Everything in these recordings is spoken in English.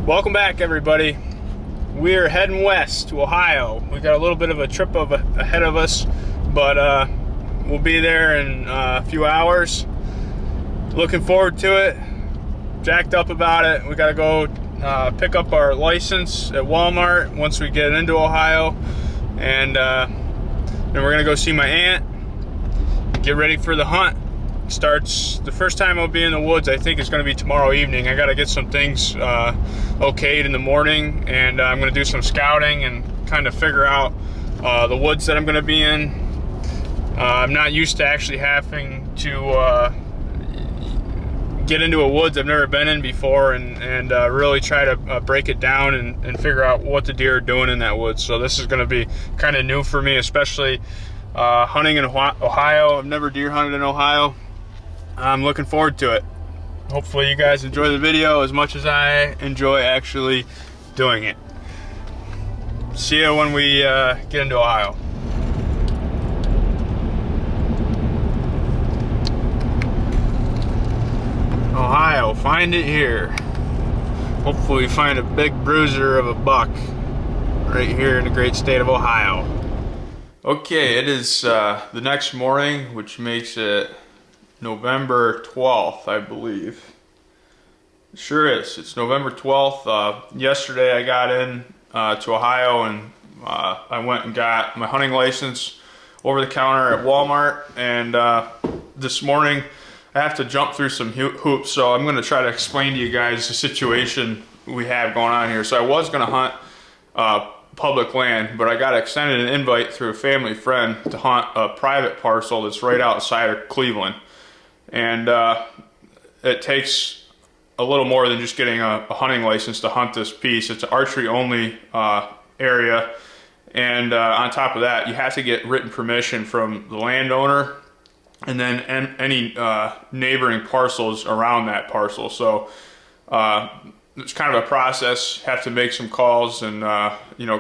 Welcome back, everybody. We're heading west to Ohio. We got a little bit of a trip ahead of us, but we'll be there in a few hours. Looking forward to it. Jacked up about it. We got to go pick up our license at Walmart once we get into Ohio, and then we're gonna go see my aunt. Get ready for the hunt. Starts the first time I'll be in the woods. I think it's going to be tomorrow evening. I got to get some things okayed in the morning, and I'm going to do some scouting and kind of figure out the woods that I'm going to be in. I'm not used to actually having to get into a woods I've never been in before, and really try to break it down and figure out what the deer are doing in that woods. So this is going to be kind of new for me, especially hunting in Ohio. I've never deer hunted in Ohio. I'm looking forward to it. Hopefully you guys enjoy the video as much as I enjoy actually doing it. See you when we get into Ohio. Ohio, find it here. Hopefully we find a big bruiser of a buck right here in the great state of Ohio. Okay, it is the next morning, which makes it November 12th, I believe. It sure is. It's November 12th. Yesterday I got in to Ohio, and I went and got my hunting license over the counter at Walmart, and this morning I have to jump through some hoops, so I'm going to try to explain to you guys the situation we have going on here. So I was going to hunt public land, but I got extended an invite through a family friend to hunt a private parcel that's right outside of Cleveland. And it takes a little more than just getting a hunting license to hunt this piece. It's an archery only area, and on top of that you have to get written permission from the landowner and then any neighboring parcels around that parcel. So it's kind of a process. Have to make some calls and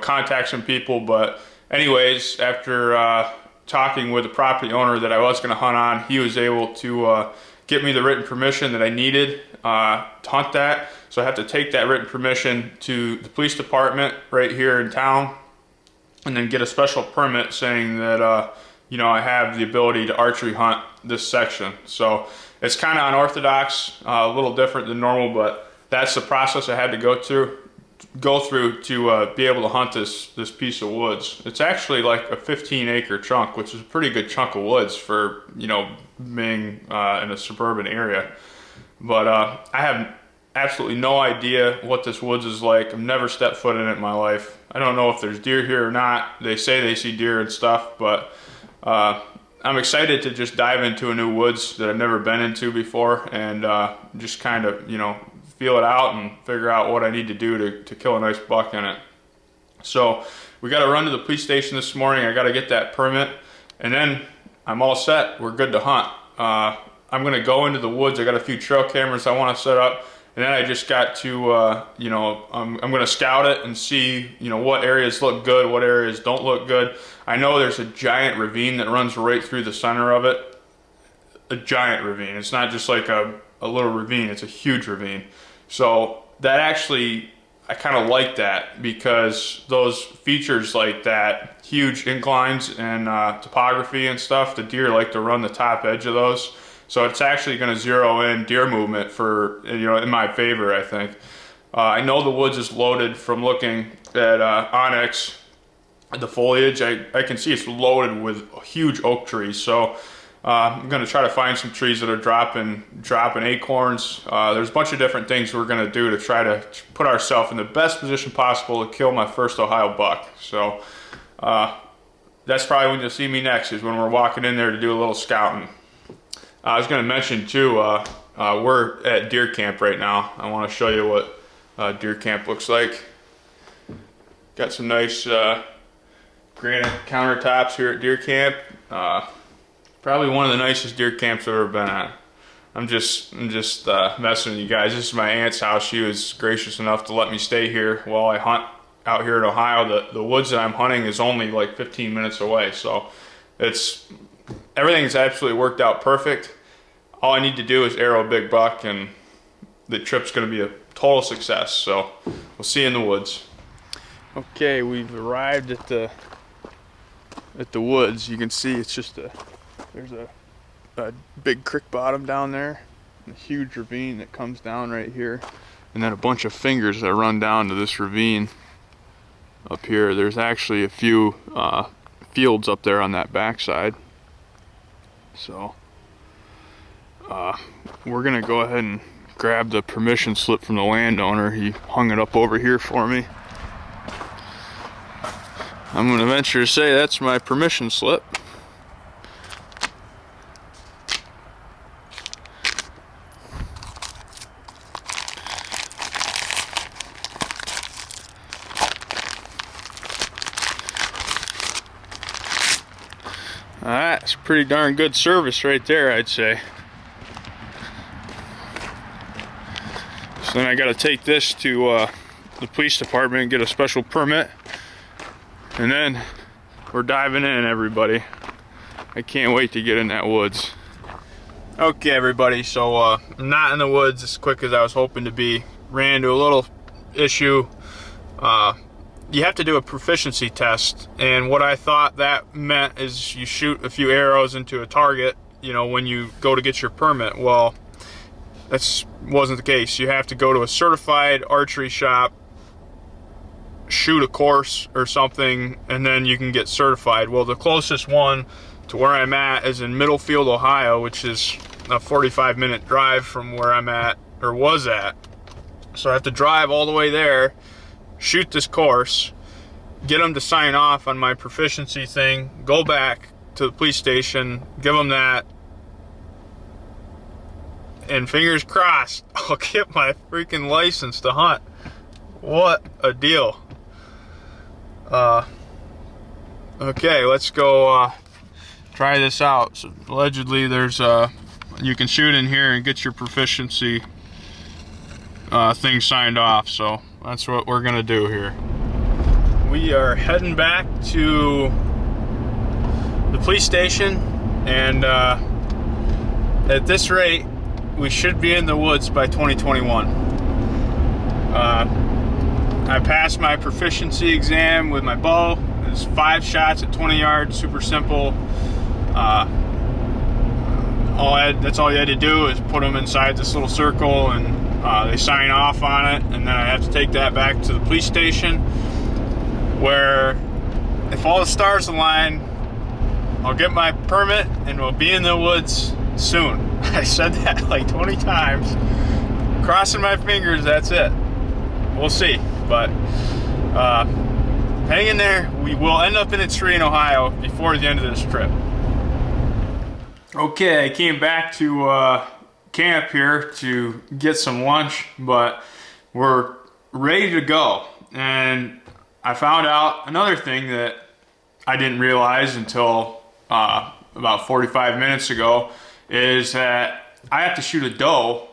contact some people. But anyways, after talking with the property owner that I was going to hunt on, he was able to get me the written permission that I needed to hunt that. So I have to take that written permission to the police department right here in town, and then get a special permit saying that I have the ability to archery hunt this section. So it's kind of unorthodox, a little different than normal, but that's the process I had to go through to be able to hunt this piece of woods. It's actually like a 15-acre chunk, which is a pretty good chunk of woods for being in a suburban area. But I have absolutely no idea what this woods is like. I've never stepped foot in it in my life. I don't know if there's deer here or not. They say they see deer and stuff, but I'm excited to just dive into a new woods that I've never been into before, and just kind of feel it out and figure out what I need to do to kill a nice buck in it. So we got to run to the police station this morning. I got to get that permit, and then I'm all set. We're good to hunt. I'm going to go into the woods. I got a few trail cameras I want to set up, and then I just got to I'm going to scout it and see what areas look good, what areas don't look good. I know there's a giant ravine that runs right through the center of it. A giant ravine. It's not just like a little ravine, it's a huge ravine. So that actually, I kind of like that, because those features like that, huge inclines and topography and stuff, the deer like to run the top edge of those. So it's actually going to zero in deer movement for, in my favor, I think. I know the woods is loaded from looking at Onyx, the foliage. I can see it's loaded with huge oak trees. So I'm going to try to find some trees that are dropping acorns. There's a bunch of different things we're going to do to try to put ourselves in the best position possible to kill my first Ohio buck. So that's probably when you'll see me next, is when we're walking in there to do a little scouting. I was going to mention too, we're at deer camp right now. I want to show you what deer camp looks like. Got some nice granite countertops here at deer camp. Probably one of the nicest deer camps I've ever been at. I'm just messing with you guys. This is my aunt's house. She was gracious enough to let me stay here while I hunt out here in Ohio. The woods that I'm hunting is only like 15 minutes away, so everything's absolutely worked out perfect. All I need to do is arrow a big buck, and the trip's going to be a total success. So we'll see you in the woods. Okay, we've arrived at the woods. You can see it's just there's a big creek bottom down there, and a huge ravine that comes down right here, and then a bunch of fingers that run down to this ravine up here. There's actually a few fields up there on that backside. So we're gonna go ahead and grab the permission slip from the landowner. He hung it up over here for me. I'm gonna venture to say that's my permission slip. That's pretty darn good service right there, I'd say. So then I gotta take this to the police department and get a special permit. And then we're diving in, everybody. I can't wait to get in that woods. Okay, everybody, so I'm not in the woods as quick as I was hoping to be. Ran into a little issue. You have to do a proficiency test, and what I thought that meant is you shoot a few arrows into a target, you know, when you go to get your permit. Well, that wasn't the case. You have to go to a certified archery shop, shoot a course or something, and then you can get certified. Well, the closest one to where I'm at is in Middlefield, Ohio, which is a 45-minute drive from where I'm at, or was at. So I have to drive all the way there, shoot this course, get them to sign off on my proficiency thing, go back to the police station, give them that, and fingers crossed, I'll get my freaking license to hunt. What a deal. Okay, let's go try this out. So allegedly there's you can shoot in here and get your proficiency thing signed off, so that's what we're gonna do here. We are heading back to the police station, and at this rate we should be in the woods by 2021. I passed my proficiency exam with my bow. It's 5 shots at 20 yards, super simple. That's all you had to do is put them inside this little circle, and they sign off on it, and then I have to take that back to the police station, where if all the stars align, I'll get my permit and we'll be in the woods soon. I said that like 20 times. Crossing my fingers, that's it. We'll see, but hang in there. We will end up in a tree in Ohio before the end of this trip. Okay, I came back to camp here to get some lunch, but we're ready to go. And I found out another thing that I didn't realize until about 45 minutes ago, is that I have to shoot a doe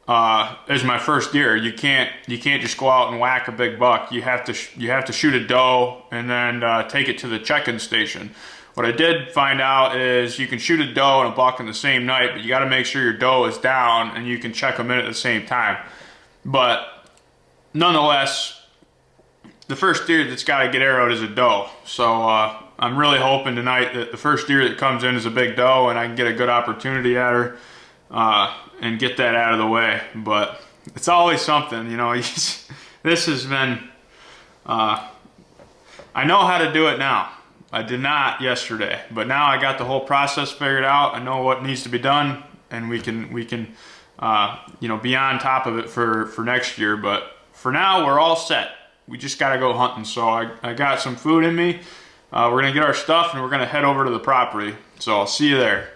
as my first deer. You can't just go out and whack a big buck. You have to shoot a doe and then take it to the check-in station. What I did find out is you can shoot a doe and a buck in the same night, but you got to make sure your doe is down and you can check them in at the same time. But nonetheless, the first deer that's got to get arrowed is a doe. So I'm really hoping tonight that the first deer that comes in is a big doe, and I can get a good opportunity at her and get that out of the way. But it's always something, you know. This has been, I know how to do it now. I did not yesterday, but now I got the whole process figured out. I know what needs to be done, and we can you know, be on top of it for next year. But for now, we're all set. We just got to go hunting. So I got some food in me. We're going to get our stuff, and we're going to head over to the property. So I'll see you there.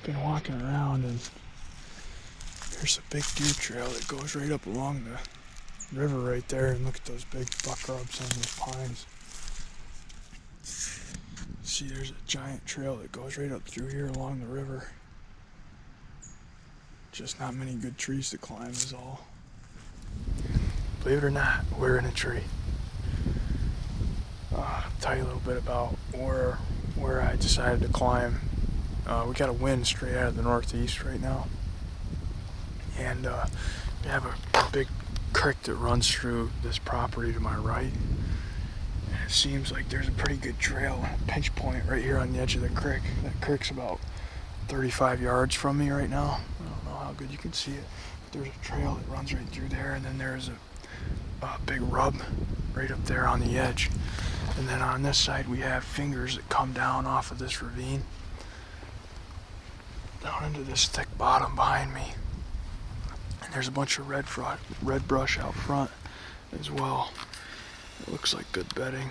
Been walking around, and there's a big deer trail that goes right up along the river right there, and look at those big buck rubs on those pines. see there's a giant trail that goes right up through here along the river. Just not many good trees to climb is all. Believe it or not, we're in a tree. I'll tell you a little bit about where I decided to climb. We got a wind straight out of the northeast right now. And we have a big creek that runs through this property to my right. And it seems like there's a pretty good trail, a pinch point right here on the edge of the creek. That creek's about 35 yards from me right now. I don't know how good you can see it, but there's a trail that runs right through there, and then there's a big rub right up there on the edge. And then on this side we have fingers that come down off of this ravine down into this thick bottom behind me. And there's a bunch of red brush out front as well. It looks like good bedding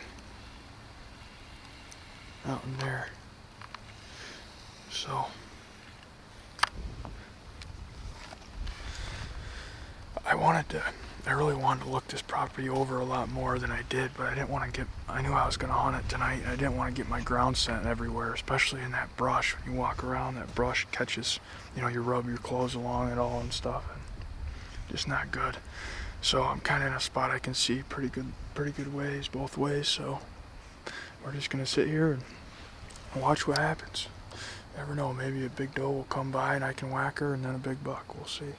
out in there. So I really wanted to look this property over a lot more than I did, but I knew I was going to hunt it tonight, and I didn't want to get my ground scent everywhere, especially in that brush. When you walk around, that brush catches, you rub your clothes along it all and stuff, and just not good. So I'm kind of in a spot I can see pretty good ways, both ways, so we're just going to sit here and watch what happens. Never know, maybe a big doe will come by and I can whack her, and then a big buck, we'll see.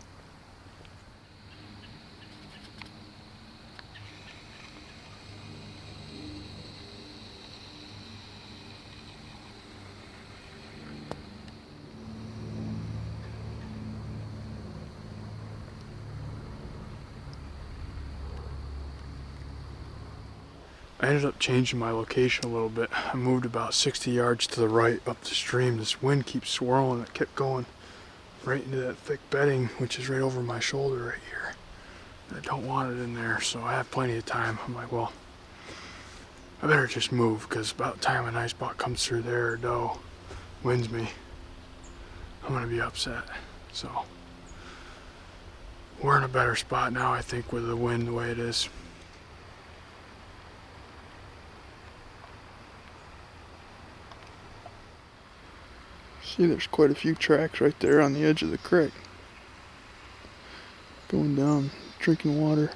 I ended up changing my location a little bit. I moved about 60 yards to the right up the stream. This wind keeps swirling. It kept going right into that thick bedding, which is right over my shoulder right here. I don't want it in there, so I have plenty of time. I'm like, well, I better just move, because about the time a nice buck comes through there or doe wins me, I'm going to be upset. So we're in a better spot now, I think, with the wind the way it is. See, there's quite a few tracks right there on the edge of the creek. Going down, drinking water.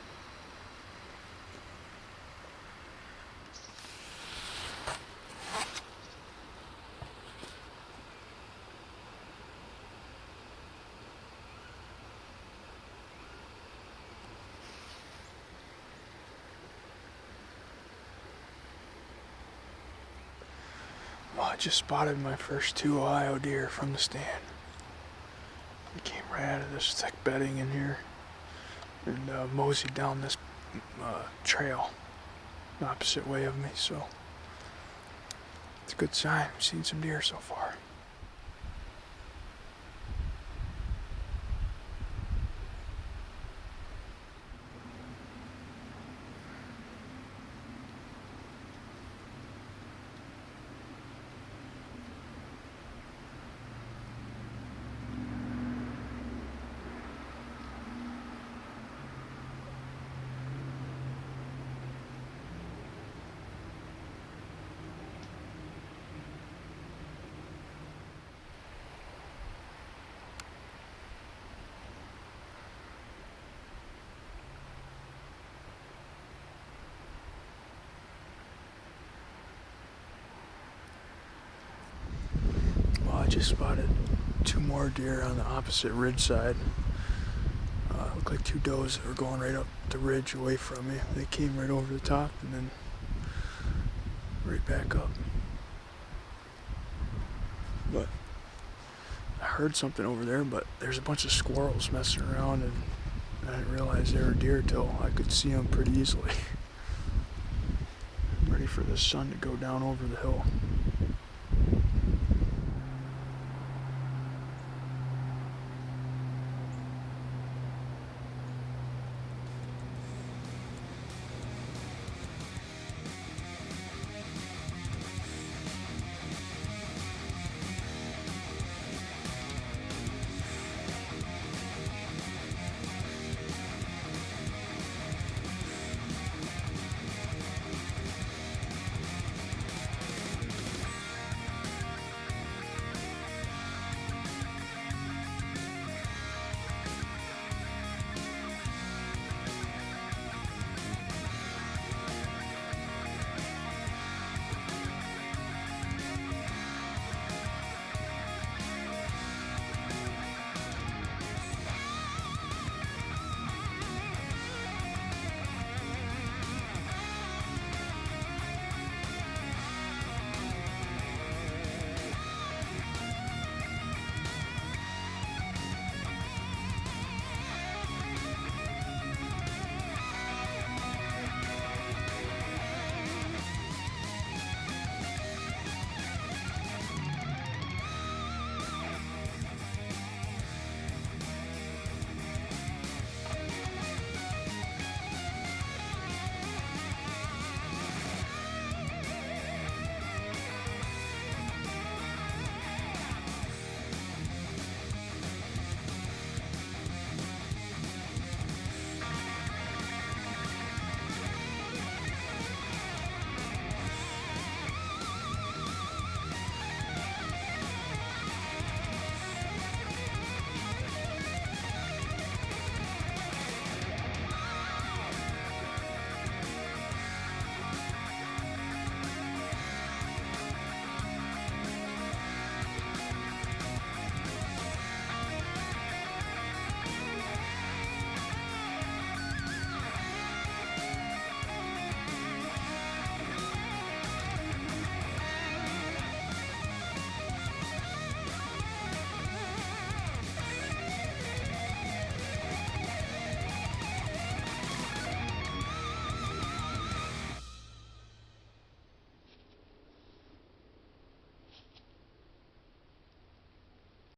Well, I just spotted my first 2 Ohio deer from the stand. They came right out of this thick bedding in here and moseyed down this trail the opposite way of me, so it's a good sign. I've seen some deer so far. I just spotted 2 more deer on the opposite ridge side. Looked like 2 does that were going right up the ridge away from me. They came right over the top and then right back up. But I heard something over there, but there's a bunch of squirrels messing around, and I didn't realize they were deer till I could see them pretty easily. I'm ready for the sun to go down over the hill.